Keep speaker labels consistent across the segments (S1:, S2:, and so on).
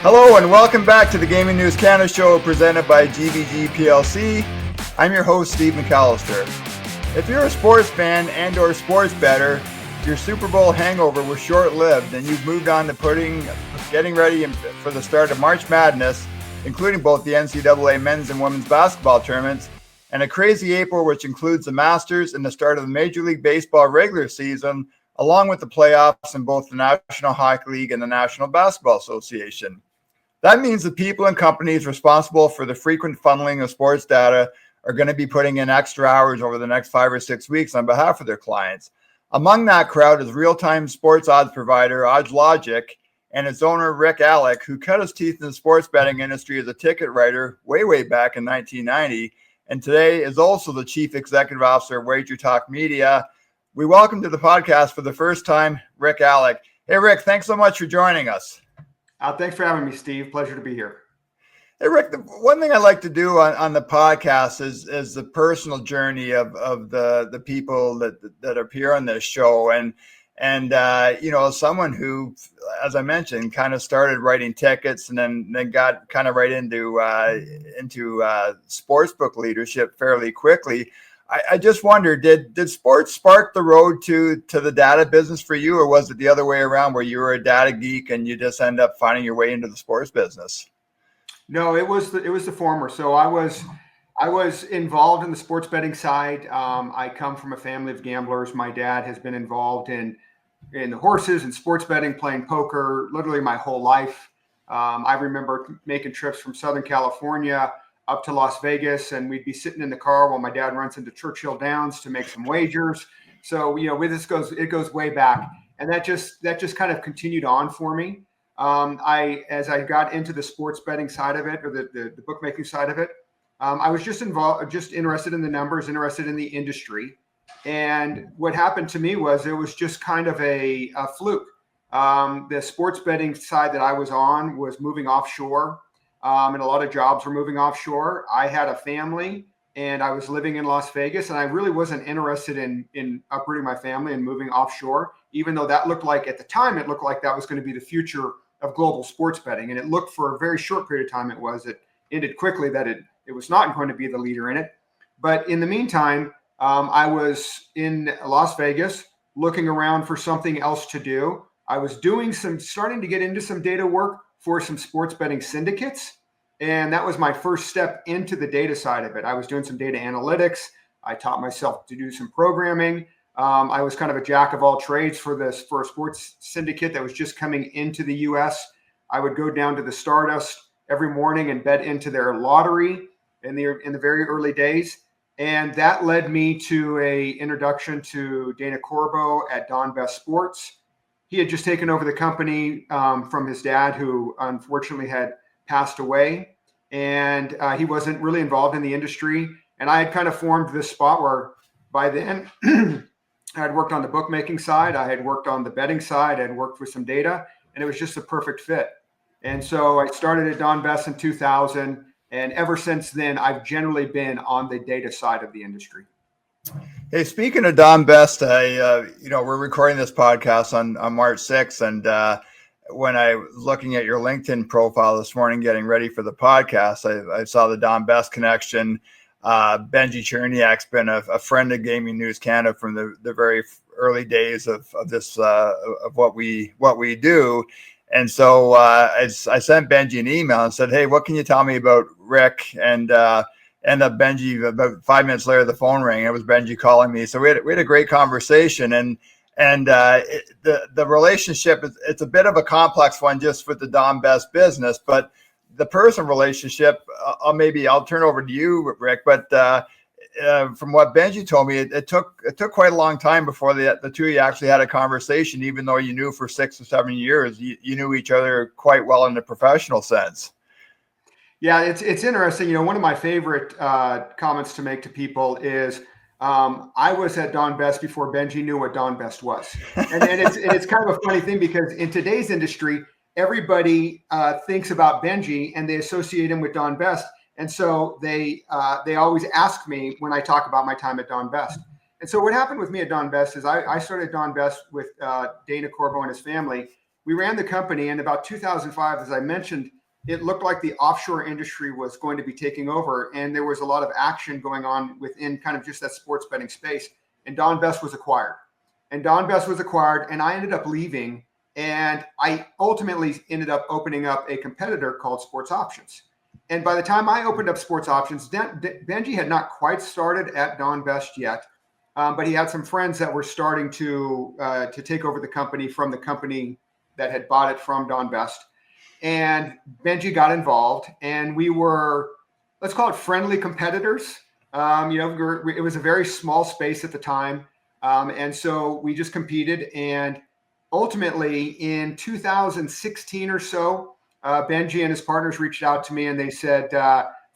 S1: Hello and welcome back to the Gaming News Canada show presented by GBC Plc. I'm your host, Steve McAllister. If you're a sports fan and or sports bettor, your Super Bowl hangover was short-lived and you've moved on to getting ready for the start of March Madness, including both the NCAA men's and women's basketball tournaments, and a crazy April which includes the Masters and the start of the Major League Baseball regular season, along with the playoffs in both the National Hockey League and the National Basketball Association. That means the people and companies responsible for the frequent funneling of sports data are going to be putting in extra hours over the next 5 or 6 weeks on behalf of their clients. Among that crowd is real-time sports odds provider OddsLogic and its owner Rick Allec, who cut his teeth in the sports betting industry as a ticket writer way back in 1990, and today is also the chief executive officer of WagerTalk Media. We welcome to the podcast for the first time Rick Allec. Hey, Rick, thanks so much for joining us.
S2: Thanks for having me, Steve. Pleasure to be here.
S1: Hey, Rick, the one thing I like to do on the podcast is the personal journey of the people that appear on this show. And someone who, as I mentioned, kind of started writing tickets and then got kind of right into sportsbook leadership fairly quickly. I just wonder, did sports spark the road to the data business for you, or was it the other way around where you were a data geek and you just end up finding your way into the sports business?
S2: No, it was the former. So I was involved in the sports betting side. I come from a family of gamblers. My dad has been involved in the horses and sports betting, playing poker, literally my whole life. I remember making trips from Southern California up to Las Vegas, and we'd be sitting in the car while my dad runs into Churchill Downs to make some wagers. So, it goes way back, and that just kind of continued on for me. As I got into the sports betting side of it, or the bookmaking side of it, I was just interested in the numbers, interested in the industry. And what happened to me was it was just kind of a fluke. The sports betting side that I was on was moving offshore. And a lot of jobs were moving offshore. I had a family and I was living in Las Vegas, and I really wasn't interested in uprooting my family and moving offshore, even though that looked like, at the time, it looked like that was going to be the future of global sports betting. And it looked, for a very short period of time, it ended quickly that it was not going to be the leader in it. But in the meantime, I was in Las Vegas looking around for something else to do. I was starting to get into some data work for some sports betting syndicates. And that was my first step into the data side of it. I was doing some data analytics. I taught myself to do some programming. I was kind of a jack of all trades for a sports syndicate that was just coming into the US. I would go down to the Stardust every morning and bet into their lottery in the very early days. And that led me to a introduction to Dana Corbo at Don Best Sports. He had just taken over the company from his dad, who unfortunately had passed away, and he wasn't really involved in the industry. And I had kind of formed this spot where, by then, I had worked on the bookmaking side, I had worked on the betting side, I had worked with some data, and it was just a perfect fit. And so I started at Don Best in 2000, and ever since then, I've generally been on the data side of the industry.
S1: Hey, speaking of Don Best, we're recording this podcast on March 6th, and when I was looking at your LinkedIn profile this morning, getting ready for the podcast, I saw the Don Best connection. Benjie Cherniak's been a friend of Gaming News Canada from the very early days of this of what we do, and so I sent Benjie an email and said, "Hey, what can you tell me about Rick?" And end up Benjie, about 5 minutes later, the phone rang. It was Benjie calling me. So we had a great conversation, and the relationship it's a bit of a complex one just for the Don Best business, but the personal relationship, I'll turn over to you, Rick. But from what Benjie told me, it took quite a long time before the two of you actually had a conversation, even though you knew for 6 or 7 years, you knew each other quite well in the professional sense.
S2: Yeah, it's interesting. One of my favorite comments to make to people is I was at Don Best before Benjie knew what Don Best was, and it's kind of a funny thing because in today's industry, everybody thinks about Benjie and they associate him with Don Best, and so they always ask me when I talk about my time at Don Best. And so what happened with me at Don Best is I started Don Best with Dana Corbo and his family, we ran the company. And about 2005, as I mentioned, it looked like the offshore industry was going to be taking over. And there was a lot of action going on within kind of just that sports betting space. And Don Best was acquired. And I ended up leaving. And I ultimately ended up opening up a competitor called SportsOptions. And by the time I opened up SportsOptions, Benjie had not quite started at Don Best yet, but he had some friends that were starting to take over the company from the company that had bought it from Don Best. And Benjie got involved, and we were, let's call it friendly competitors. It was a very small space at the time. And so we just competed. And ultimately in 2016 or so, Benjie and his partners reached out to me and they said,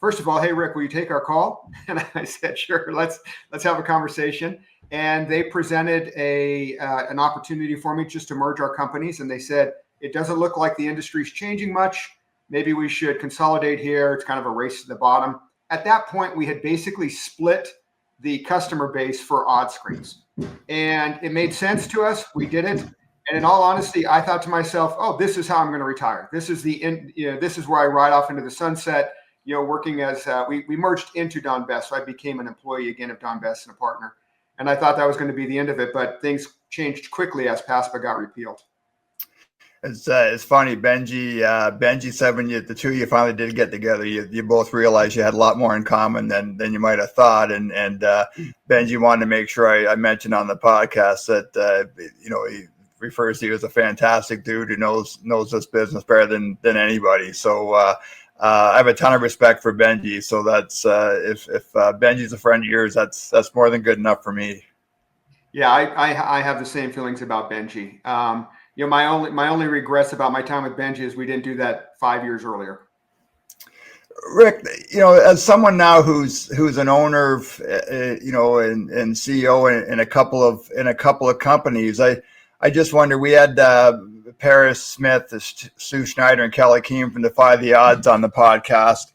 S2: first of all, hey, Rick, will you take our call? And I said, sure, let's have a conversation. And they presented an opportunity for me just to merge our companies. And they said, it doesn't look like the industry's changing much. Maybe we should consolidate here. It's kind of a race to the bottom. At that point, we had basically split the customer base for odds screens. And it made sense to us. We did it. And in all honesty, I thought to myself, oh, this is how I'm going to retire. This is this is where I ride off into the sunset, working as we merged into Don Best. So I became an employee again of Don Best and a partner. And I thought that was going to be the end of it, but things changed quickly as PASPA got repealed.
S1: It's funny. Benjie said when the two of you finally did get together, you both realized you had a lot more in common than you might have thought. And Benjie wanted to make sure I mentioned on the podcast that he refers to you as a fantastic dude who knows this business better than anybody. So I have a ton of respect for Benjie. So that's if Benjie's a friend of yours, that's more than good enough for me.
S2: Yeah, I have the same feelings about Benjie. My only regrets about my time with Benjie is we didn't do that 5 years earlier.
S1: Rick, as someone now who's an owner of, and CEO in a couple of companies, I just wonder. We had Paris Smith, Sue Schneider, and Kelly Keem from Defy the Odds on the podcast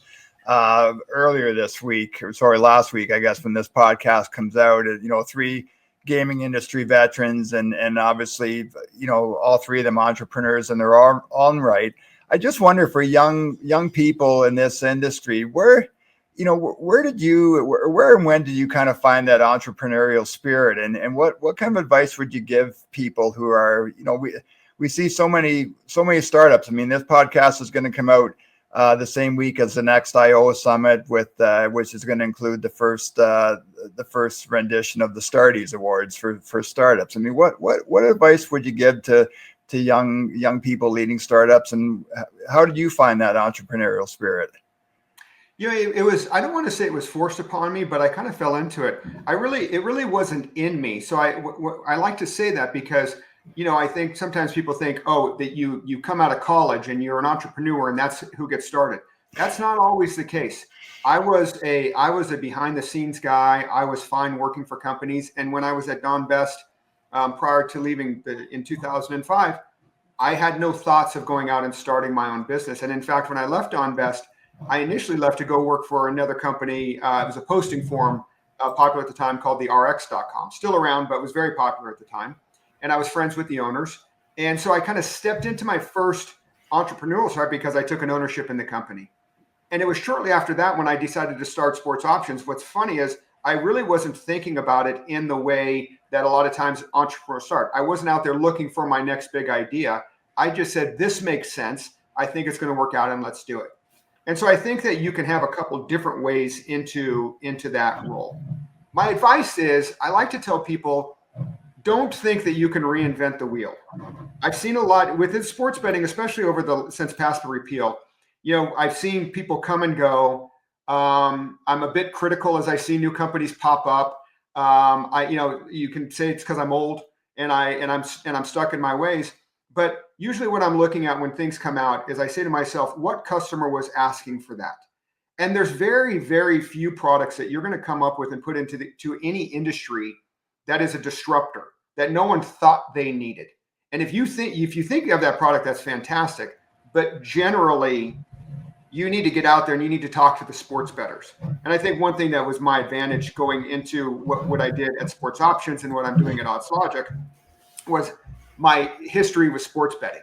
S1: earlier this week, last week, I guess, when this podcast comes out. Three gaming industry veterans, and obviously, all three of them entrepreneurs, and they're all on right. I just wonder for young people in this industry, where and when did you kind of find that entrepreneurial spirit, and what kind of advice would you give people who are, we see so many startups. I mean, this podcast is going to come out the same week as the next IO Summit, which is going to include the first rendition of the Starties Awards for startups. I mean, what advice would you give to young people leading startups, and how did you find that entrepreneurial spirit?
S2: It was, I don't want to say it was forced upon me, but I kind of fell into it. It really wasn't in me. So I like to say that because, I think sometimes people think, that you come out of college and you're an entrepreneur and that's who gets started. That's not always the case. I was a behind the scenes guy. I was fine working for companies. And when I was at Don Best, prior to leaving in 2005, I had no thoughts of going out and starting my own business. And in fact, when I left Don Best, I initially left to go work for another company. It was a posting forum popular at the time called the RX.com. Still around, but was very popular at the time. And I was friends with the owners. And so I kind of stepped into my first entrepreneurial start because I took an ownership in the company. And it was shortly after that when I decided to start SportsOptions. What's funny is I really wasn't thinking about it in the way that a lot of times entrepreneurs start. I wasn't out there looking for my next big idea. I just said, this makes sense. I think it's going to work out and let's do it. And so I think that you can have a couple different ways into that role. My advice is I like to tell people, don't think that you can reinvent the wheel. I've seen a lot within sports betting, especially since PASPA repeal. I've seen people come and go. I'm a bit critical as I see new companies pop up. You can say it's because I'm old and I'm stuck in my ways. But usually what I'm looking at when things come out is I say to myself, what customer was asking for that? And there's very, very few products that you're going to come up with and put into any industry that is a disruptor that no one thought they needed. And if you think you have that product, that's fantastic. But generally, you need to get out there and you need to talk to the sports bettors. And I think one thing that was my advantage going into what I did at SportsOptions and what I'm doing at OddsLogic was my history with sports betting.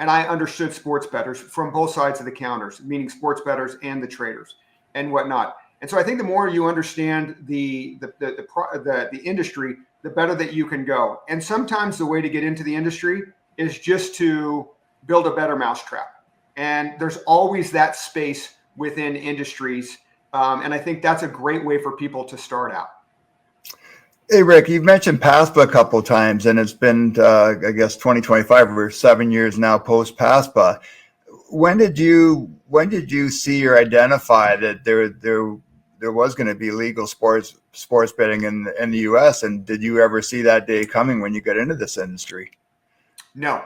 S2: and I understood sports bettors from both sides of the counters, meaning sports bettors and the traders and whatnot. And so I think the more you understand the industry, the better that you can go. And sometimes the way to get into the industry is just to build a better mousetrap. And there's always that space within industries. And I think that's a great way for people to start out.
S1: Hey, Rick, you've mentioned PASPA a couple of times, and it's been, I guess, 2025, or 7 years now post PASPA. When did you see or identify that there was going to be legal sports betting in the U.S., and did you ever see that day coming when you got into this industry?
S2: No.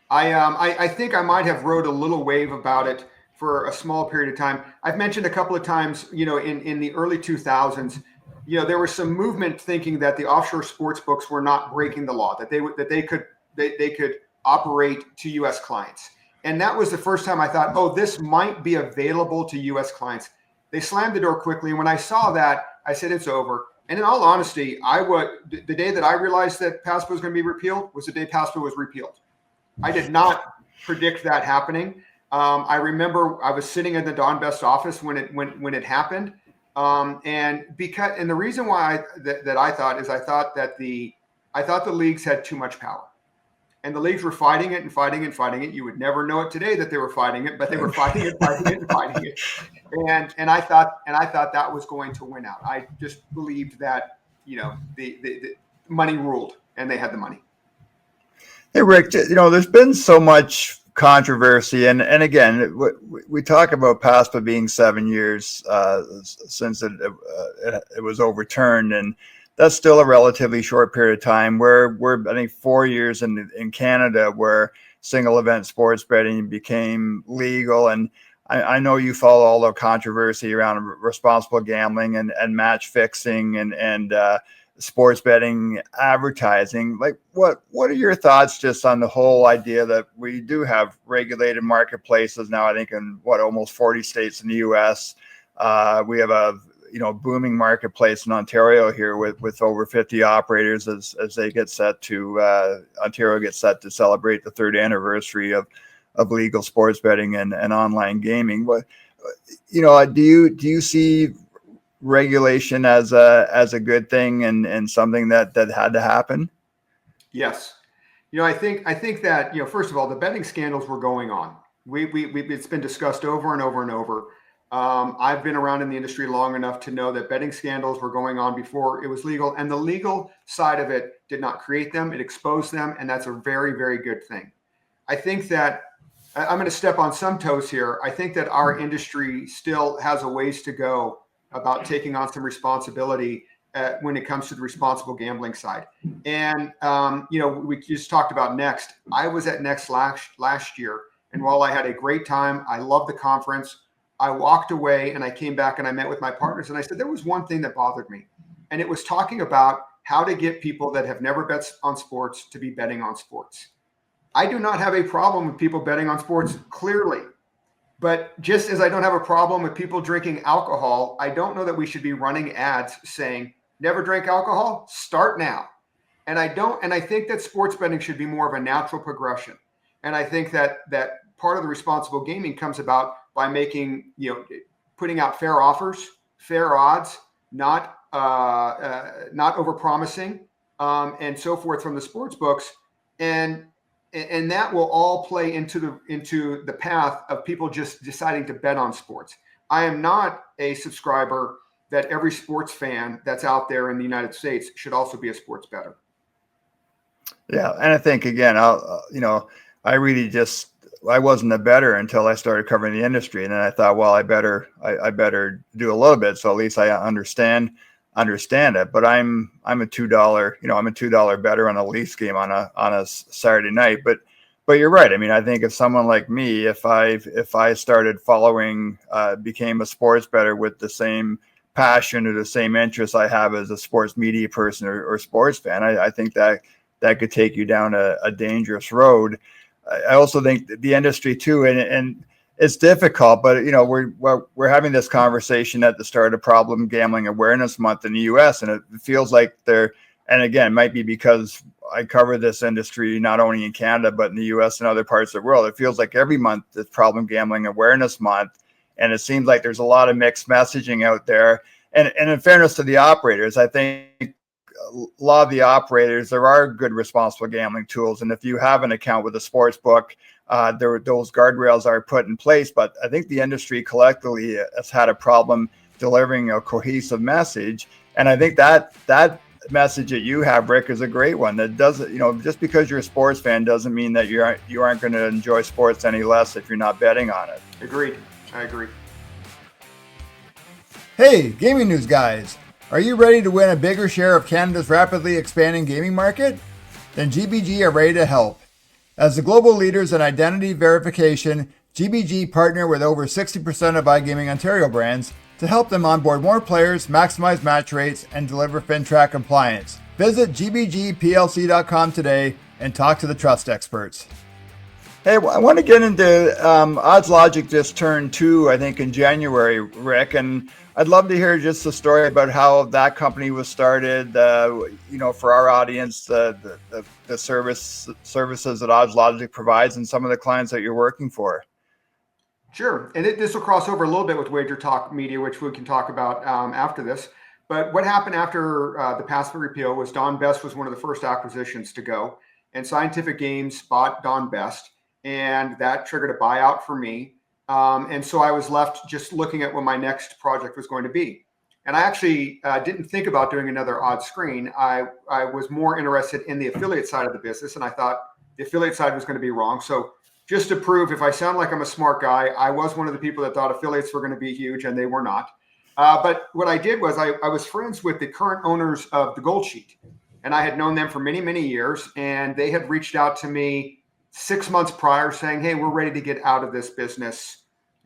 S2: I think I might have rode a little wave about it for a small period of time. I've mentioned a couple of times, in the early 2000s, there was some movement thinking that the offshore sports books were not breaking the law, that they could operate to U.S. clients. And that was the first time I thought, oh, this might be available to U.S. clients. They slammed the door quickly. And when I saw that, I said, it's over. And in all honesty, the day that I realized that PASPA was going to be repealed was the day PASPA was repealed. I did not predict that happening. I remember I was sitting in the Don Best office when it happened. And the reason why I thought that the leagues had too much power. And the leagues were fighting it and fighting it and fighting it. You would never know it today that they were fighting it, but they were fighting it, fighting it, and fighting it. And I thought that was going to win out. I just believed that the money ruled, and they had the money.
S1: Hey, Rick, there's been so much controversy, and again, we talk about PASPA being 7 years since it was overturned, and that's still a relatively short period of time. We're I think 4 years in Canada where single event sports betting became legal, and I know you follow all the controversy around responsible gambling and match fixing and sports betting advertising. Like, what are your thoughts just on the whole idea that we do have regulated marketplaces now? I think in almost 40 states in the U.S. We have a booming marketplace in Ontario here with over 50 operators as they get set to Ontario gets set to celebrate the third anniversary of legal sports betting and online gaming. But do you see regulation as a good thing and something that had to happen?
S2: Yes. I think that, first of all, the betting scandals were going on. It's been discussed over and over and over. I've been around in the industry long enough to know that betting scandals were going on before it was legal, and the legal side of it did not create them. It exposed them. And that's a very, very good thing. I think that I'm going to step on some toes here. I think that our industry still has a ways to go about taking on some responsibility when it comes to the responsible gambling side. And, we just talked about Next. I was at Next last year. And while I had a great time, I loved the conference, I walked away and I came back and I met with my partners. And I said, there was one thing that bothered me. And it was talking about how to get people that have never bet on sports to be betting on sports. I do not have a problem with people betting on sports, clearly. But just as I don't have a problem with people drinking alcohol, I don't know that we should be running ads saying, never drink alcohol, start now. And I think that sports betting should be more of a natural progression. And I think that part of the responsible gaming comes about by making, putting out fair offers, fair odds, not overpromising, and so forth from the sports books. And that will all play into the path of people just deciding to bet on sports. I am not a subscriber that every sports fan that's out there in the United States should also be a sports bettor.
S1: Yeah, and I think again, I wasn't a bettor until I started covering the industry, and then I thought, well, I better do a little bit, so at least I understand it. But I'm a $2, I'm a $2 bettor on a Leafs game on a Saturday night. But you're right. I mean, I think if someone like me, if I started following, became a sports bettor with the same passion or the same interest I have as a sports media person or sports fan, I think that could take you down a dangerous road. I also think the industry too, and it's difficult, but we're having this conversation at the start of Problem Gambling Awareness Month in the U.S., and it feels like And again, it might be because I cover this industry not only in Canada, but in the US and other parts of the world. It feels like every month is Problem Gambling Awareness Month. And it seems like there's a lot of mixed messaging out there. And in fairness to the operators, I think a lot of the operators, there are good responsible gambling tools. And if you have an account with a sports book, those guardrails are put in place. But I think the industry collectively has had a problem delivering a cohesive message. And I think that message that you have, Rick, is a great one. That doesn't, just because you're a sports fan doesn't mean that you aren't going to enjoy sports any less if you're not betting on it.
S2: Agreed. I agree.
S1: Hey, gaming news guys. Are you ready to win a bigger share of Canada's rapidly expanding gaming market? Then GBG are ready to help. As the global leaders in identity verification, GBG partner with over 60% of iGaming Ontario brands to help them onboard more players, maximize match rates, and deliver FinTrack compliance. Visit gbgplc.com today and talk to the trust experts. Hey, I want to get into OddsLogic just turned 2, I think, in January, Rick, and I'd love to hear just the story about how that company was started. For our audience, the services that OddsLogic provides, and some of the clients that you're working for.
S2: Sure, and this will cross over a little bit with WagerTalk Media, which we can talk about after this. But what happened after the passive repeal was Don Best was one of the first acquisitions to go, and Scientific Games bought Don Best, and that triggered a buyout for me. And so I was left just looking at what my next project was going to be. And I actually didn't think about doing another odd screen. I was more interested in the affiliate side of the business, and I thought the affiliate side was going to be wrong. So just to prove, if I sound like I'm a smart guy, I was one of the people that thought affiliates were going to be huge, and they were not. But what I did was I was friends with the current owners of the Gold Sheet, and I had known them for many, many years, and they had reached out to me 6 months prior saying, hey, we're ready to get out of this business.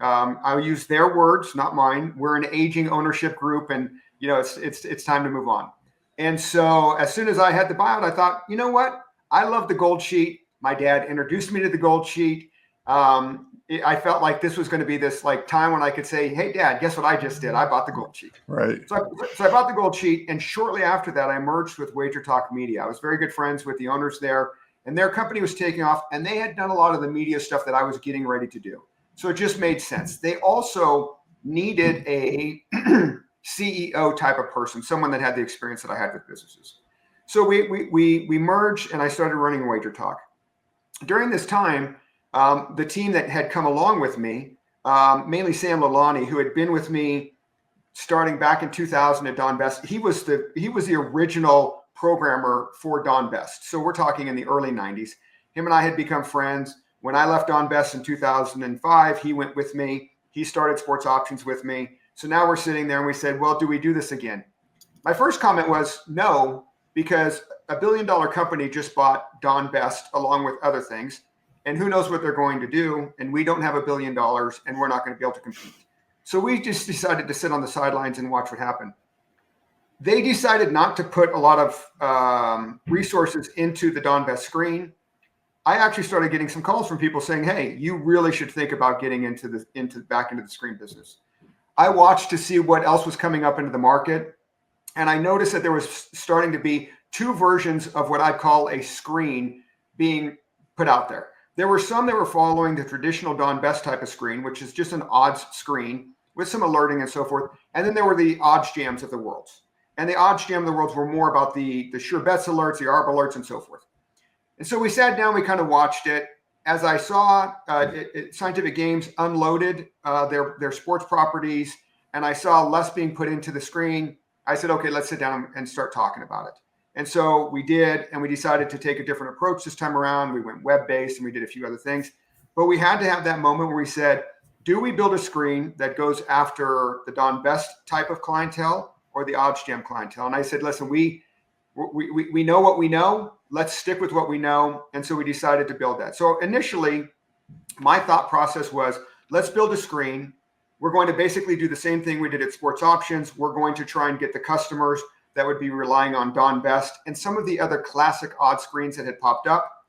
S2: I'll use their words, not mine. We're an aging ownership group, and it's time to move on. And so as soon as I had the buyout, I thought, you know what? I love the Gold Sheet. My dad introduced me to the Gold Sheet. I felt like this was going to be this time when I could say, hey, Dad, guess what I just did? I bought the Gold Sheet.
S1: Right.
S2: So I bought the Gold Sheet, and shortly after that, I merged with WagerTalk Media. I was very good friends with the owners there, and their company was taking off, and they had done a lot of the media stuff that I was getting ready to do. So it just made sense. They also needed a CEO type of person, someone that had the experience that I had with businesses. So we merged, and I started running WagerTalk. During this time, the team that had come along with me, mainly Sam Lalani, who had been with me starting back in 2000 at Don Best, he was the original programmer for Don Best. So we're talking in the early 90s. Him and I had become friends. When I left Don Best in 2005, he went with me. He started SportsOptions with me. So now we're sitting there and we said, well, do we do this again? My first comment was no, because a $1 billion company just bought Don Best along with other things. And who knows what they're going to do. And we don't have $1 billion, and we're not going to be able to compete. So we just decided to sit on the sidelines and watch what happened. They decided not to put a lot of resources into the Don Best screen. I actually started getting some calls from people saying, hey, you really should think about getting back into the screen business. I watched to see what else was coming up into the market. And I noticed that there was starting to be two versions of what I'd call a screen being put out there. There were some that were following the traditional Don Best type of screen, which is just an odds screen with some alerting and so forth. And then there were the odds jams of the worlds. And the odds jam of the worlds were more about the sure bets alerts, the ARB alerts, and so forth. And so we sat down, we kind of watched it. As I saw Scientific Games unloaded their sports properties, and I saw less being put into the screen, I said, okay, let's sit down and start talking about it. And so we did, and we decided to take a different approach this time around. We went web-based, and we did a few other things. But we had to have that moment where we said, do we build a screen that goes after the Don Best type of clientele or the odds jam clientele? And I said, listen, we know what we know. Let's stick with what we know. And so we decided to build that. So initially, my thought process was, let's build a screen. We're going to basically do the same thing we did at SportsOptions. We're going to try and get the customers that would be relying on Don Best and some of the other classic odds screens that had popped up.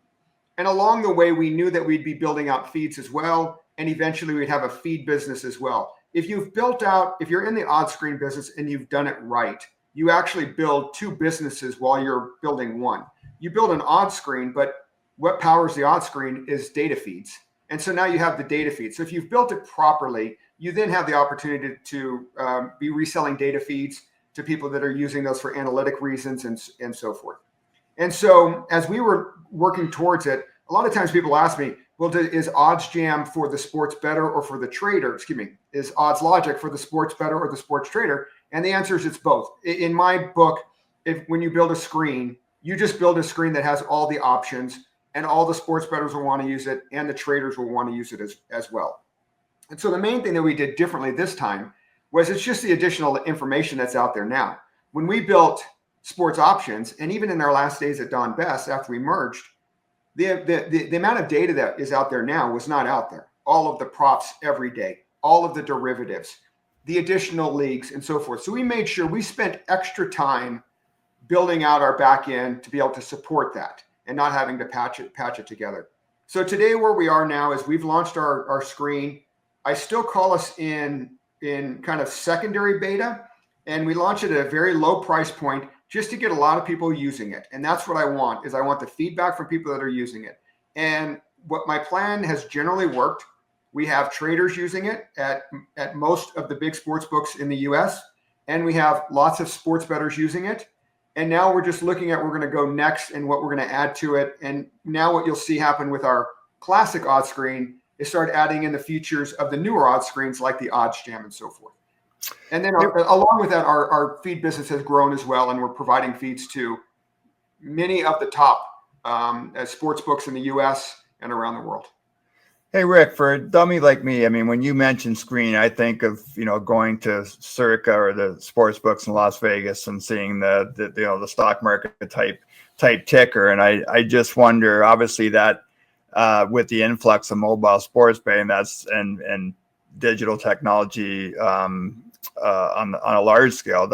S2: And along the way, we knew that we'd be building out feeds as well. And eventually we'd have a feed business as well. If you're in the odds screen business and you've done it right, you actually build two businesses while you're building one. You build an odds screen, but what powers the odds screen is data feeds. And so now you have the data feed. So if you've built it properly, you then have the opportunity to be reselling data feeds to people that are using those for analytic reasons and so forth. And so as we were working towards it, a lot of times people ask me, well, is OddsJam for the sports bettor or for the trader? Excuse me, is OddsLogic for the sports bettor or the sports trader? And the answer is it's both. In my book, when you build a screen, you just build a screen that has all the options, and all the sports bettors will want to use it, and the traders will want to use it as well. And so the main thing that we did differently this time was it's just the additional information that's out there now. When we built SportsOptions, and even in our last days at Don Best after we merged, the amount of data that is out there now was not out there. All of the props every day, all of the derivatives, the additional leagues, and so forth. So we made sure we spent extra time building out our back end to be able to support that and not having to patch it together. So today where we are now is we've launched our screen. I still call us in kind of secondary beta, and we launch it at a very low price point just to get a lot of people using it. And that's what I want, is I want the feedback from people that are using it. And what my plan has generally worked. We have traders using it at most of the big sports books in the US, and we have lots of sports bettors using it. And now we're just looking at where we're going to go next and what we're going to add to it. And now what you'll see happen with our classic odds screen is start adding in the features of the newer odds screens like the OddsJam and so forth. And then along with that, our feed business has grown as well, and we're providing feeds to many of the top sports books in the US and around the world.
S1: Hey, Rick, for a dummy like me, I mean, when you mention screen, I think of, going to Circa or the sports books in Las Vegas and seeing the stock market type ticker. And I just wonder, obviously, that with the influx of mobile sports betting, and digital technology on a large scale,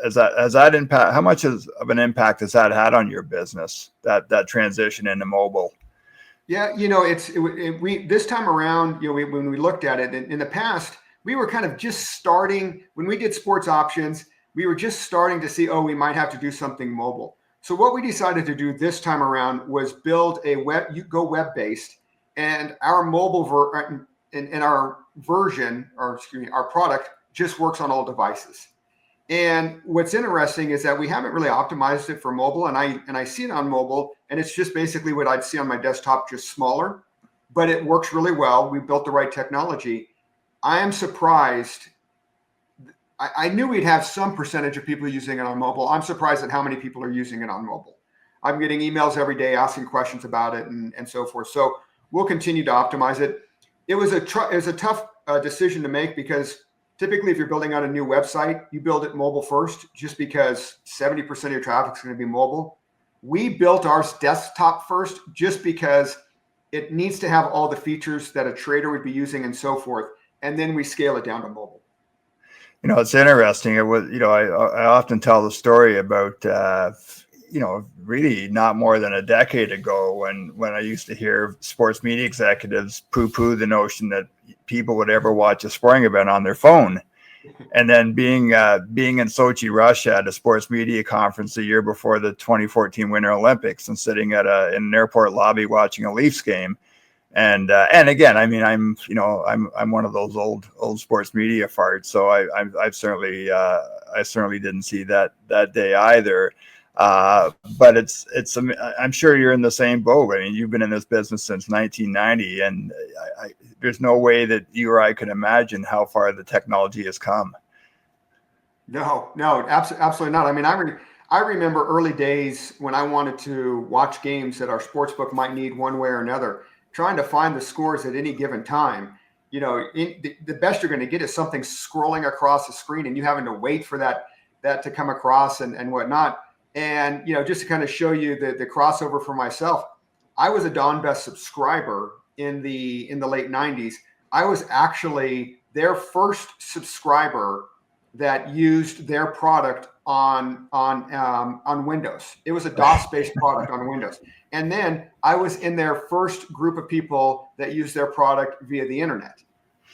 S1: has that impact? How much of an impact has that had on your business, that transition into mobile?
S2: Yeah, we this time around, when we looked at it in the past, we were kind of just starting. When we did SportsOptions, we were just starting to see, we might have to do something mobile. So what we decided to do this time around was build a web-based, and our mobile our product just works on all devices. And what's interesting is that we haven't really optimized it for mobile, and I see it on mobile, and it's just basically what I'd see on my desktop, just smaller, but it works really well. We built the right technology. I am surprised. I knew we'd have some percentage of people using it on mobile. I'm surprised at how many people are using it on mobile. I'm getting emails every day asking questions about it and so forth. So we'll continue to optimize it. It was a tough decision to make, because typically, if you're building out a new website, you build it mobile first, just because 70% of your traffic is going to be mobile. We built ours desktop first, just because it needs to have all the features that a trader would be using and so forth. And then we scale it down to mobile.
S1: It's interesting. It was, I often tell the story about, really not more than a decade ago when I used to hear sports media executives poo-poo the notion that people would ever watch a sporting event on their phone. And then being in Sochi, Russia at a sports media conference the year before the 2014 Winter Olympics, and sitting in an airport lobby watching a Leafs game. And again, I mean, I'm one of those old sports media farts. So I certainly didn't see that day either. But I'm sure you're in the same boat. I mean, you've been in this business since 1990, and there's no way that you or I could imagine how far the technology has come.
S2: No, absolutely not. I mean, I remember early days when I wanted to watch games that our sportsbook might need one way or another, trying to find the scores at any given time. The best you're going to get is something scrolling across the screen, and you having to wait for that to come across and whatnot. And, just to kind of show you the crossover for myself, I was a Don Best subscriber in the late 90s. I was actually their first subscriber that used their product on Windows. It was a DOS-based product on Windows. And then I was in their first group of people that used their product via the internet.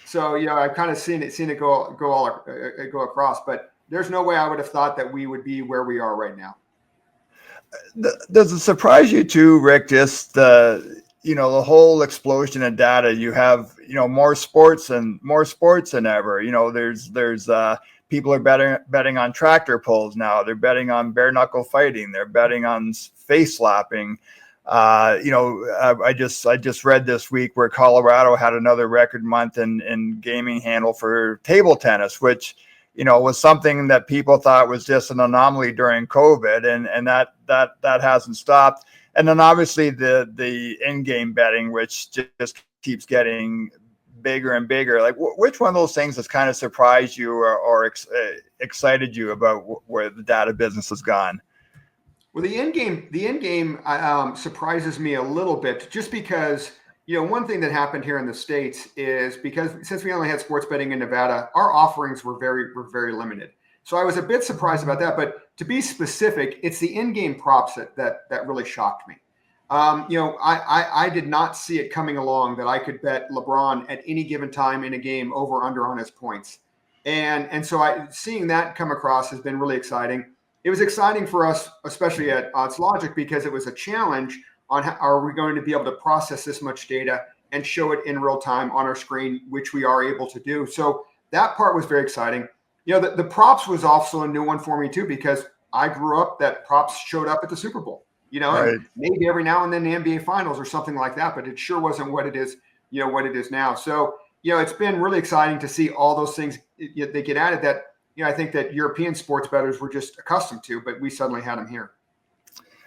S2: So, I've kind of seen it go across, but there's no way I would have thought that we would be where we are right now.
S1: Does it surprise you too, Rick, just the whole explosion of data? You have, more sports than ever. There's people are betting on tractor pulls now. They're betting on bare knuckle fighting. They're betting on face slapping. I just read this week where Colorado had another record month in gaming handle for table tennis, which was something that people thought was just an anomaly during COVID, and that hasn't stopped. And then obviously the in-game betting, which just keeps getting bigger and bigger. Like, which one of those things has kind of surprised you or excited you about where the data business has gone?
S2: Well, the end game surprises me a little bit, just because one thing that happened here in the States is, because since we only had sports betting in Nevada, our offerings were very limited. So I was a bit surprised about that. But to be specific, it's the in-game props that really shocked me. I did not see it coming along that I could bet LeBron at any given time in a game over under on his points, and so seeing that come across has been really exciting. It was exciting for us, especially at OddsLogic, because it was a challenge on how are we going to be able to process this much data and show it in real time on our screen, which we are able to do. So that part was very exciting. The props was also a new one for me too, because I grew up that props showed up at the Super Bowl,
S1: right.
S2: And maybe every now and then the NBA Finals or something like that, but it sure wasn't what it is, what it is now. So, it's been really exciting to see all those things they get added that, I think that European sports bettors were just accustomed to, but we suddenly had them here.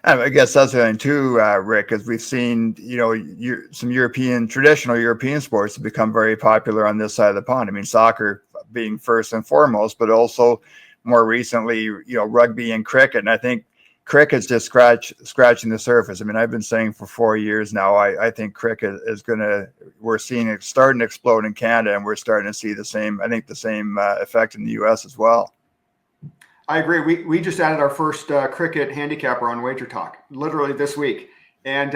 S1: I guess that's the thing too, Rick, as we've seen, some traditional European sports have become very popular on this side of the pond. I mean, soccer being first and foremost, but also more recently, rugby and cricket. And I think cricket's just scratching the surface. I mean, I've been saying for 4 years now, I think cricket is we're seeing it starting to explode in Canada, and we're starting to see the same effect in the US as well.
S2: I agree. We just added our first cricket handicapper on WagerTalk literally this week, and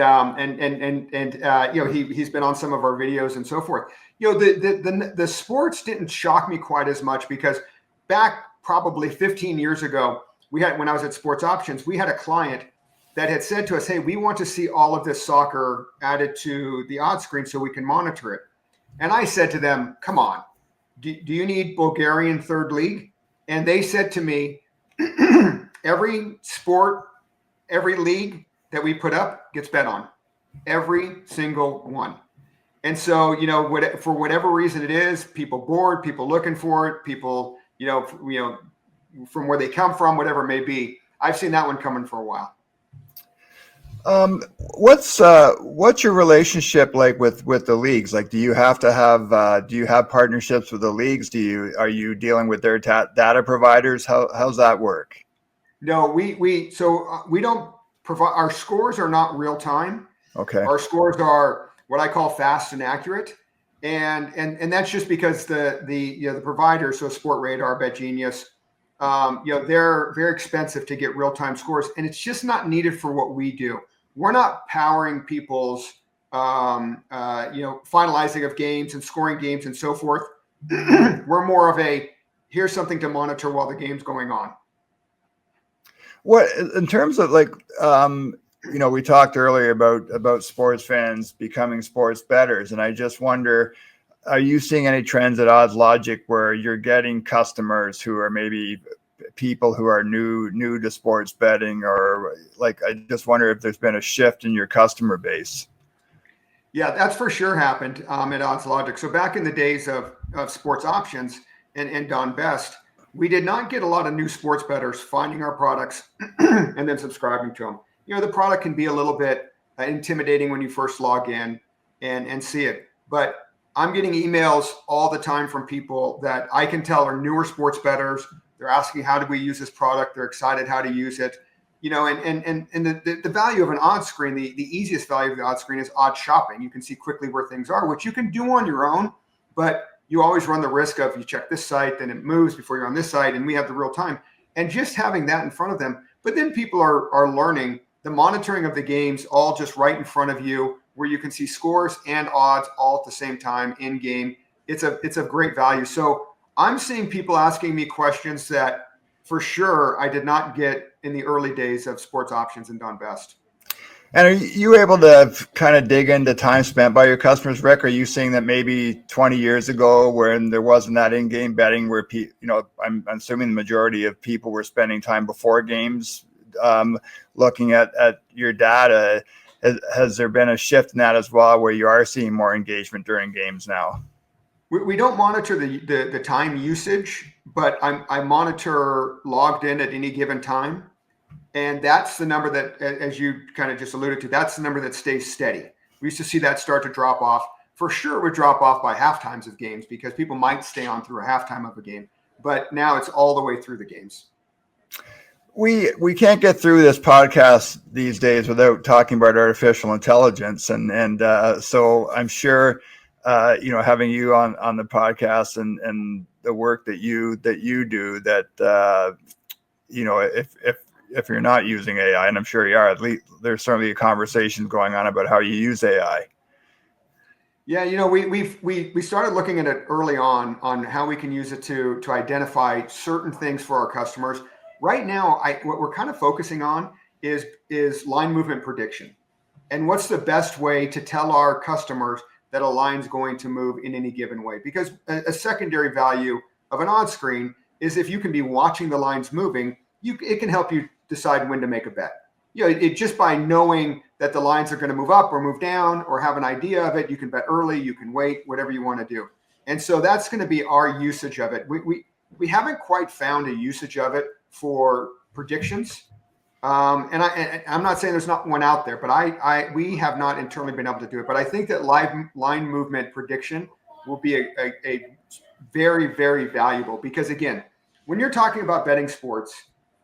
S2: he's been on some of our videos and so forth. The sports didn't shock me quite as much, because back probably 15 years ago, when I was at SportsOptions, we had a client that had said to us, "Hey, we want to see all of this soccer added to the odds screen so we can monitor it." And I said to them, "Come on, do you need Bulgarian third league?" And they said to me, every sport, every league that we put up gets bet on, every single one. And so, for whatever reason it is, people bored, people looking for it, people, from where they come from, whatever it may be. I've seen that one coming for a while.
S1: What's your relationship like with the leagues? Like, do you have partnerships with the leagues? Are you dealing with their data providers? How's that work?
S2: No, we don't provide, our scores are not real time.
S1: Okay.
S2: Our scores are what I call fast and accurate. And that's just because the provider, so Sportradar, BetGenius, they're very expensive to get real time scores, and it's just not needed for what we do. We're not powering people's, finalizing of games and scoring games and so forth. We're more of here's something to monitor while the game's going on.
S1: What, in terms of we talked earlier about sports fans becoming sports bettors, and I just wonder, are you seeing any trends at OddsLogic where you're getting customers who are maybe people who are new to sports betting, or I just wonder if there's been a shift in your customer base?
S2: Yeah, that's for sure happened at OddsLogic. So back in the days of SportsOptions and Don Best, we did not get a lot of new sports bettors finding our products and then subscribing to them. The product can be a little bit intimidating when you first log in and see it. But I'm getting emails all the time from people that I can tell are newer sports bettors. They're asking, how do we use this product? They're excited how to use it. And the value of an odds screen, the easiest value of the odds screen is odds shopping. You can see quickly where things are, which you can do on your own, but you always run the risk of you check this site, then it moves before you're on this site, and we have the real time. And just having that in front of them. But then people are learning the monitoring of the games all just right in front of you, where you can see scores and odds all at the same time in game. It's a great value. So I'm seeing people asking me questions that for sure I did not get in the early days of sports options and Don Best.
S1: And are you able to kind of dig into time spent by your customers, Rick? Are you seeing that maybe 20 years ago, when there wasn't that in-game betting, where I'm assuming the majority of people were spending time before games, looking at your data? Has there been a shift in that as well, where you are seeing more engagement during games now?
S2: We don't monitor the time usage, but I monitor logged in at any given time. And that's the number that, as you kind of just alluded to, that's the number that stays steady. We used to see that start to drop off. For sure, it would drop off by half times of games because people might stay on through a halftime of a game. But now it's all the way through the games.
S1: We can't get through this podcast these days without talking about artificial intelligence, and so I'm sure having you on the podcast and the work that you do, that if you're not using AI, and I'm sure you are, at least there's certainly a conversation going on about how you use AI.
S2: Yeah, we started looking at it early on how we can use it to identify certain things for our customers. Right now, what we're kind of focusing on is line movement prediction, and what's the best way to tell our customers that a line's going to move in any given way. Because a secondary value of an odds screen is if you can be watching the lines moving, it can help you decide when to make a bet. It just by knowing that the lines are going to move up or move down or have an idea of it, you can bet early, you can wait, whatever you want to do. And so that's going to be our usage of it. We haven't quite found a usage of it for predictions. And I'm not saying there's not one out there, but we have not internally been able to do it. But I think that line movement prediction will be a very, very valuable, because again, when you're talking about betting sports,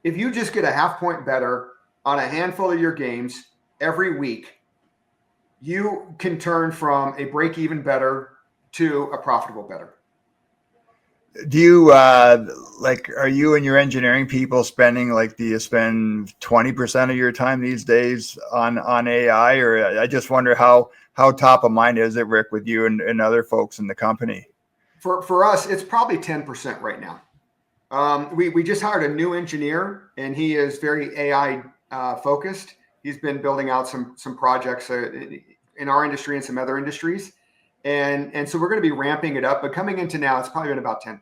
S2: if you just get a half point better on a handful of your games every week, you can turn from a break-even bettor to a profitable bettor.
S1: Do you are you and your engineering people spending, do you spend 20% of your time these days on AI? Or I just wonder how top of mind is it, Rick, with you and other folks in the company?
S2: For us, it's probably 10% right now. We just hired a new engineer, and he is very AI focused. He's been building out some projects in our industry and some other industries. And so we're going to be ramping it up, but coming into now, it's probably been about 10%.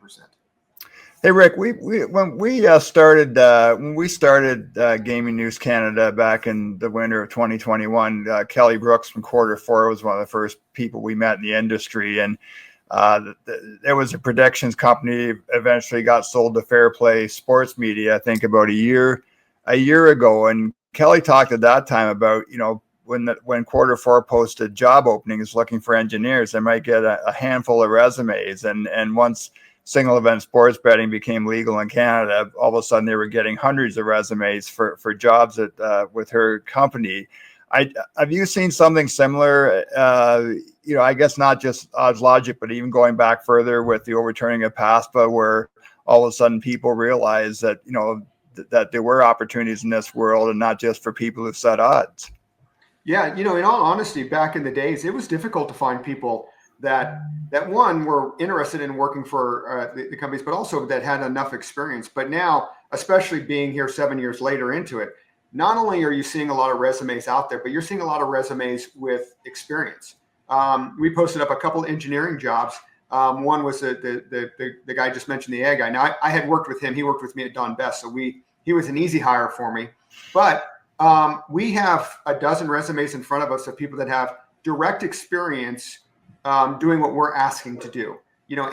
S1: Hey, Rick, when we started Gaming News Canada back in the winter of 2021, Kelly Brooks from Quarter Four was one of the first people we met in the industry. And there was a predictions company, eventually got sold to Fair Play Sports Media, I think about a year ago. And Kelly talked at that time about, when Quarter Four posted job openings looking for engineers, they might get a handful of resumes. And once single event sports betting became legal in Canada, all of a sudden they were getting hundreds of resumes for jobs with her company. Have you seen something similar? I guess not just OddsLogic, but even going back further with the overturning of PASPA, where all of a sudden people realized that, that there were opportunities in this world, and not just for people who set odds.
S2: Yeah, in all honesty, back in the days, it was difficult to find people that one were interested in working for the companies, but also that had enough experience. But now, especially being here 7 years later into it, not only are you seeing a lot of resumes out there, but you're seeing a lot of resumes with experience. We posted up a couple engineering jobs. One was the guy I just mentioned, the AI guy. Now, I had worked with him. He worked with me at Don Best, so he was an easy hire for me. But we have a dozen resumes in front of us of people that have direct experience doing what we're asking to do,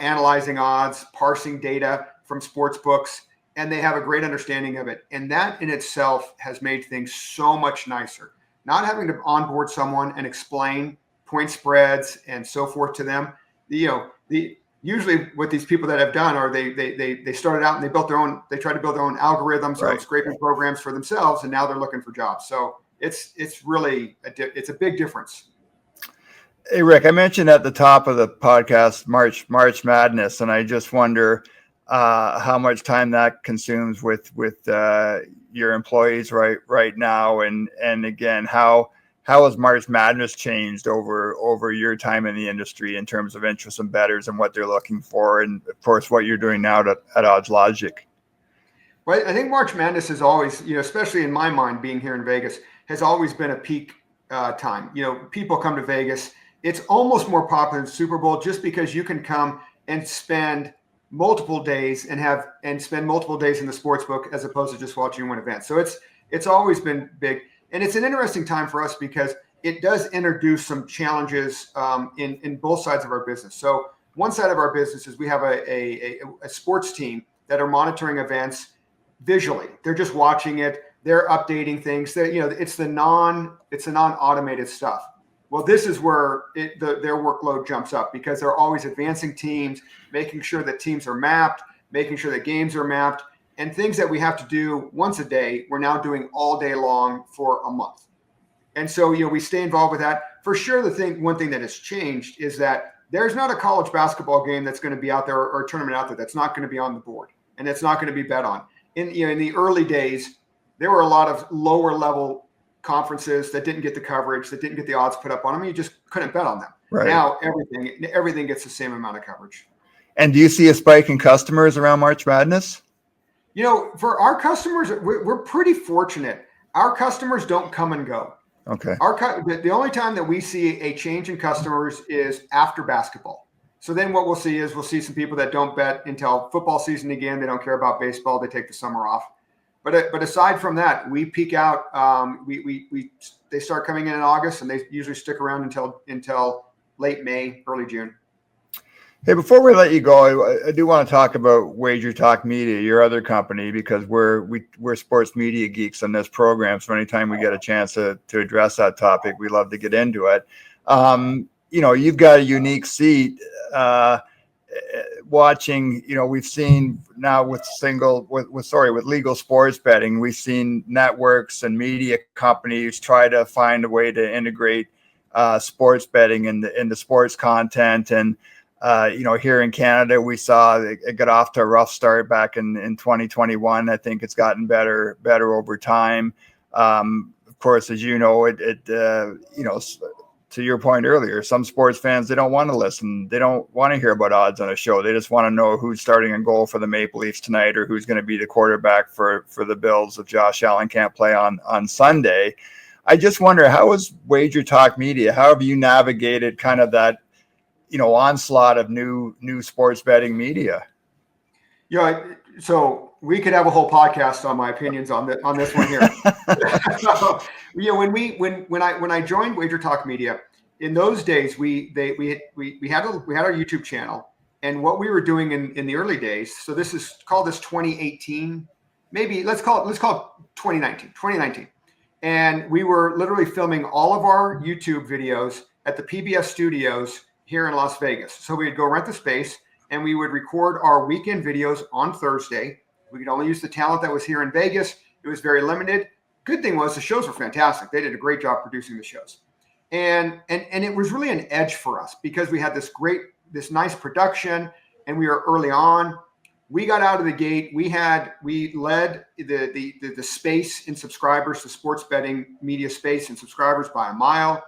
S2: analyzing odds, parsing data from sports books, and they have a great understanding of it. And that in itself has made things so much nicer. Not having to onboard someone and explain point spreads and so forth to them. Usually what these people that have done are they started out and they tried to build their own algorithms or scraping programs for themselves, and now they're looking for jobs. So it's really it's a big difference.
S1: Hey, Rick, I mentioned at the top of the podcast March Madness, and I just wonder how much time that consumes with your employees right now, and again, how has March Madness changed over your time in the industry in terms of interest in bettors and what they're looking for, and of course what you're doing now at OddsLogic?
S2: Well, I think March Madness has always, especially in my mind, being here in Vegas, has always been a peak time. People come to Vegas. It's almost more popular than Super Bowl just because you can come and spend multiple days and spend multiple days in the sports book as opposed to just watching one event. So it's always been big, and it's an interesting time for us because it does introduce some challenges in both sides of our business. So one side of our business is we have a sports team that are monitoring events visually. They're just watching it. They're updating things. It's the non-automated stuff. Well, this is where their workload jumps up because they're always advancing teams, making sure that teams are mapped, making sure that games are mapped, and things that we have to do once a day, we're now doing all day long for a month. And so, we stay involved with that. For sure, one thing that has changed is that there's not a college basketball game that's going to be out there or a tournament out there that's not going to be on the board and it's not going to be bet on. In the early days, there were a lot of lower level conferences that didn't get the coverage, that didn't get the odds put up on them. You just couldn't bet on them. Right. Now everything gets the same amount of coverage.
S1: And do you see a spike in customers around March Madness?
S2: For our customers, we're pretty fortunate. Our customers don't come and go.
S1: Okay.
S2: The only time that we see a change in customers is after basketball. So then what we'll see some people that don't bet until football season again. They don't care about baseball. They take the summer off. But aside from that, we peak out. They start coming in August, and they usually stick around until late May, early June.
S1: Hey, before we let you go, I do want to talk about WagerTalk Media, your other company, because we're sports media geeks on this program. So anytime we get a chance to address that topic, we love to get into it. You've got a unique seat watching. We've seen now with legal sports betting, we've seen networks and media companies try to find a way to integrate sports betting into sports content. And here in Canada, we saw it got off to a rough start back in 2021. I think it's gotten better over time. Of course, as you know, to your point earlier, some sports fans, they don't want to listen. They don't want to hear about odds on a show. They just want to know who's starting a goal for the Maple Leafs tonight or who's going to be the quarterback for the Bills if Josh Allen can't play on Sunday. I just wonder, how is WagerTalk Media? How have you navigated kind of that, onslaught of new sports betting media?
S2: So we could have a whole podcast on my opinions on this one here. So, when I joined WagerTalk Media, in those days we had our YouTube channel, and what we were doing in the early days. So this is called 2018, maybe let's call it 2019, and we were literally filming all of our YouTube videos at the PBS studios here in Las Vegas. So we'd go rent the space, and we would record our weekend videos on Thursday. We could only use the talent that was here in Vegas. It was very limited. Good thing was the shows were fantastic. They did a great job producing the shows. And it was really an edge for us because we had this nice production, and we were early on. We got out of the gate. We led the space in subscribers, the sports betting media space in subscribers by a mile.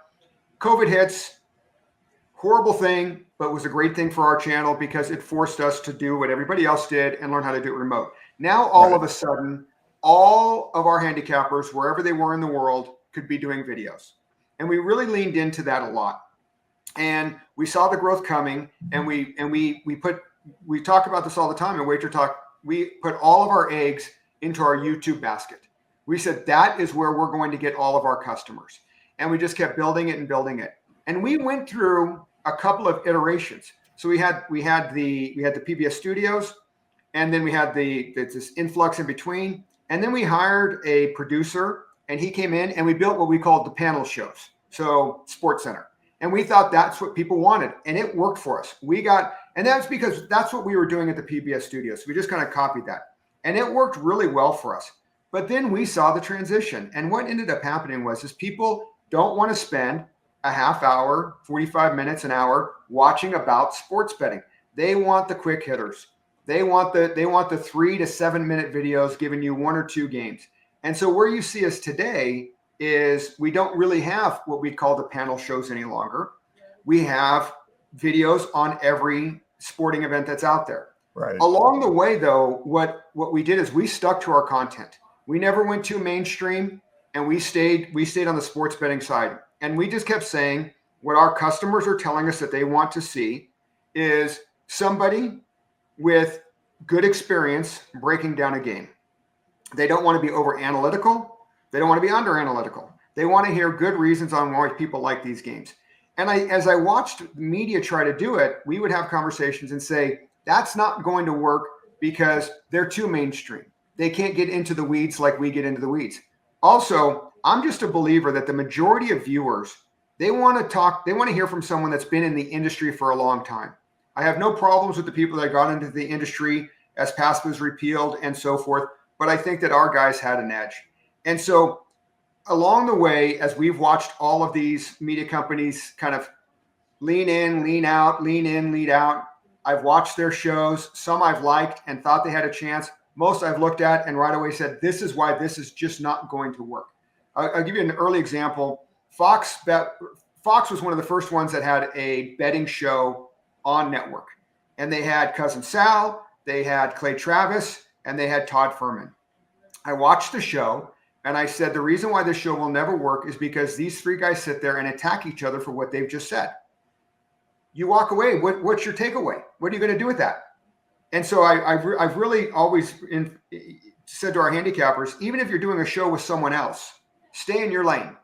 S2: COVID hits. Horrible thing, but was a great thing for our channel because it forced us to do what everybody else did and learn how to do it remote. Now, all of a sudden, all of our handicappers, wherever they were in the world, could be doing videos. And we really leaned into that a lot. And we saw the growth coming, and we talk about this all the time in WagerTalk. We put all of our eggs into our YouTube basket. We said that is where we're going to get all of our customers. And we just kept building it and building it. And we went through a couple of iterations. So we had the PBS studios, and then we had this influx in between. And then we hired a producer, and he came in, and we built what we called the panel shows. So SportsCenter. And we thought that's what people wanted, and it worked for us. And that's because that's what we were doing at the PBS studios. So we just kind of copied that, and it worked really well for us. But then we saw the transition, and what ended up happening was people don't want to spend a half hour, 45 minutes, an hour watching about sports betting. They want the quick hitters. They want the 3 to 7 minute videos giving you one or two games. And so where you see us today is we don't really have what we call the panel shows any longer. We have videos on every sporting event that's out there.
S1: Right.
S2: Along the way, though, what we did is we stuck to our content. We never went too mainstream, and we stayed on the sports betting side. And we just kept saying what our customers are telling us that they want to see is somebody with good experience breaking down a game. They don't want to be over analytical. They don't want to be under analytical. They want to hear good reasons on why people like these games. And as I watched media try to do it, we would have conversations and say, that's not going to work because they're too mainstream. They can't get into the weeds like we get into the weeds. Also, I'm just a believer that the majority of viewers, they want to hear from someone that's been in the industry for a long time. I have no problems with the people that got into the industry as PASPA was repealed and so forth, but I think that our guys had an edge. And so along the way, as we've watched all of these media companies kind of lean in, lean out, lean in, lean out, I've watched their shows. Some I've liked and thought they had a chance. Most I've looked at and right away said, this is why this is just not going to work. I'll give you an early example. Fox was one of the first ones that had a betting show on network. And they had Cousin Sal, they had Clay Travis, and they had Todd Furman. I watched the show and I said, the reason why this show will never work is because these three guys sit there and attack each other for what they've just said. You walk away. What's your takeaway? What are you going to do with that? And so I've really always said to our handicappers, even if you're doing a show with someone else, stay in your lane.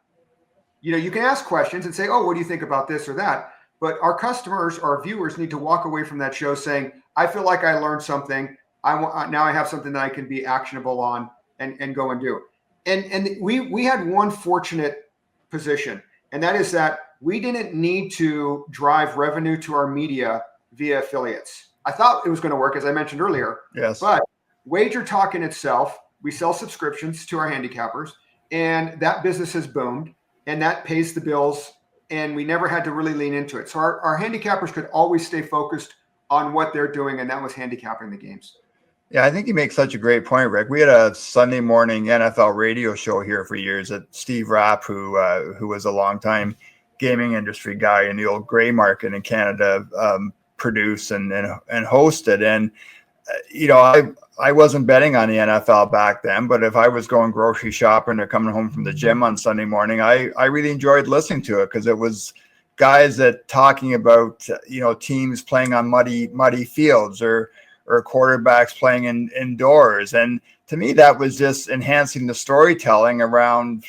S2: You can ask questions and say, oh, what do you think about this or that? But our customers, our viewers need to walk away from that show saying, I feel like I learned something. Now I have something that I can be actionable on and go and do. And we had one fortunate position, and that is that we didn't need to drive revenue to our media via affiliates. I thought it was going to work, as I mentioned earlier.
S1: Yes.
S2: But WagerTalk in itself, we sell subscriptions to our handicappers, and that business has boomed, and that pays the bills, and we never had to really lean into it. So our handicappers could always stay focused on what they're doing, and that was handicapping the games.
S1: Yeah, I think you make such a great point, Rick. We had a Sunday morning NFL radio show here for years that Steve Rapp, who was a longtime gaming industry guy in the old gray market in Canada, produced and hosted. And I wasn't betting on the NFL back then, but if I was going grocery shopping or coming home from the gym on Sunday morning, I really enjoyed listening to it because it was guys that talking about teams playing on muddy fields or quarterbacks playing indoors. And to me, that was just enhancing the storytelling around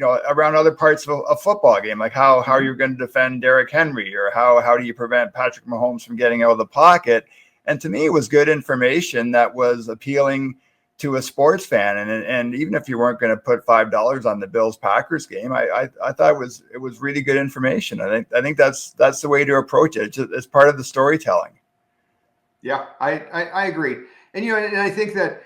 S1: other parts of a football game, like how you're going to defend Derrick Henry or how do you prevent Patrick Mahomes from getting out of the pocket. And to me, it was good information that was appealing to a sports fan. And even if you weren't going to put $5 on the Bills-Packers game, I thought it was really good information. I think that's the way to approach it. It's part of the storytelling.
S2: Yeah, I agree. And, and I think that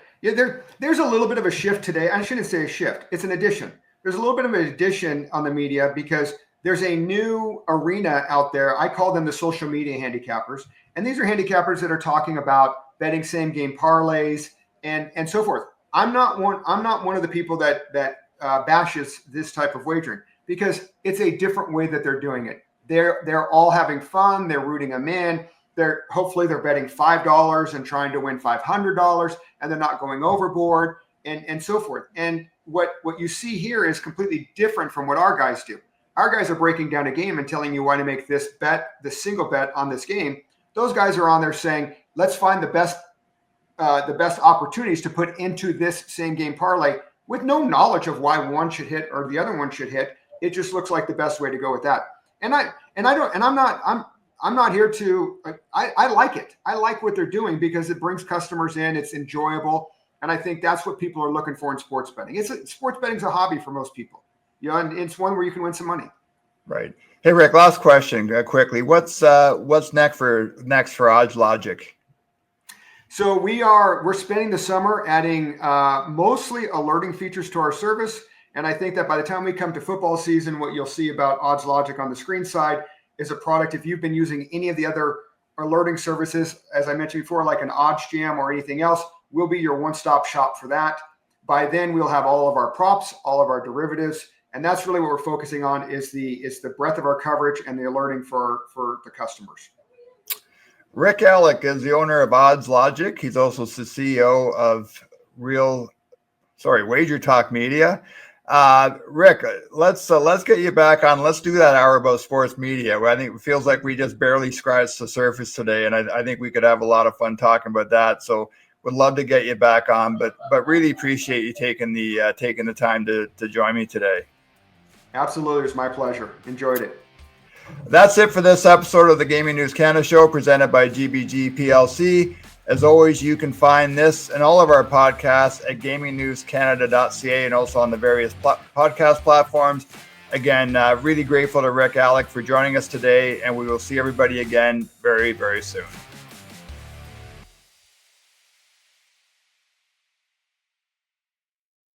S2: there's a little bit of a shift today. I shouldn't say a shift. It's an addition. There's a little bit of an addition on the media because there's a new arena out there. I call them the social media handicappers. And these are handicappers that are talking about betting same game parlays and so forth. I'm not one of the people that bashes this type of wagering because it's a different way that they're doing it. They're all having fun. They're rooting them in. Hopefully they're betting $5 and trying to win $500 and they're not going overboard and so forth. And what you see here is completely different from what our guys do. Our guys are breaking down a game and telling you why to make this bet, the single bet on this game. Those guys are on there saying, let's find the best opportunities to put into this same game parlay with no knowledge of why one should hit or the other one should hit. It just looks like the best way to go with that. I'm not here to, I like it. I like what they're doing because it brings customers in. It's enjoyable. And I think that's what people are looking for in sports betting. Sports betting is a hobby for most people, and it's one where you can win some money.
S1: Right. Hey, Rick, last question quickly. What's next for OddsLogic?
S2: So we're spending the summer adding mostly alerting features to our service. And I think that by the time we come to football season, what you'll see about OddsLogic on the screen side is a product. If you've been using any of the other alerting services, as I mentioned before, like an OddsJam or anything else, we'll be your one-stop shop for that. By then, we'll have all of our props, all of our derivatives, and that's really what we're focusing on is the breadth of our coverage and the alerting for the customers.
S1: Rick Allec is the owner of OddsLogic. He's also the CEO of WagerTalk Media. Rick, let's get you back on. Let's do that hour about sports media. I think it feels like we just barely scratched the surface today, and I think we could have a lot of fun talking about that. So would love to get you back on, but really appreciate you taking the time to join me today.
S2: Absolutely, it's my pleasure. Enjoyed it.
S1: That's it for this episode of the Gaming News Canada Show presented by GBG Plc. As always, you can find this and all of our podcasts at gamingnewscanada.ca and also on the various podcast platforms. Again, really grateful to Rick Allec for joining us today, and we will see everybody again very, very soon.